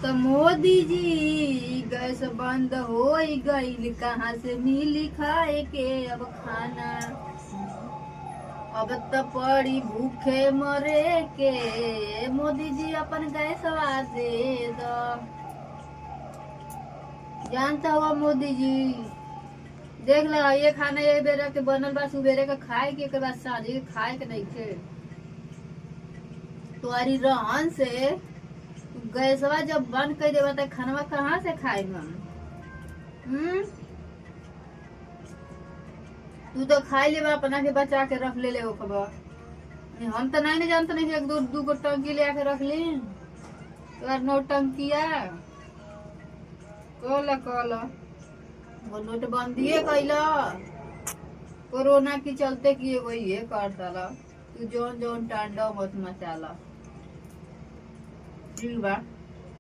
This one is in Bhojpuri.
तो मोदी जी गैस बंद हो गई, कहाँ से मिली खाए के अब खाना। अब तो पड़ी भूखे मरे के, मोदी जी अपन गैसवा दे दो। जानता हुआ मोदी जी, देख लो ये खाना एक बेरा के बनल बा, सुबेरे के खाए के बाद साँझे के खाए के नहीं थे। तुम्हारी रहन से गैसवा जब बंद कर देवा तो खाना कहाँ से खाए हम? तू तो खाई ले अपना के बचा के रख ले हो खबर। हम तो नहीं जानते नहीं, एक दो दो टंकी ले आके रख ली तो नौटंकिया कल वो नोटबंदी कैला कोरोना के चलते किए वही ये कर साला। तू जौन जौन टांडव मत मचाला। ठीक बा।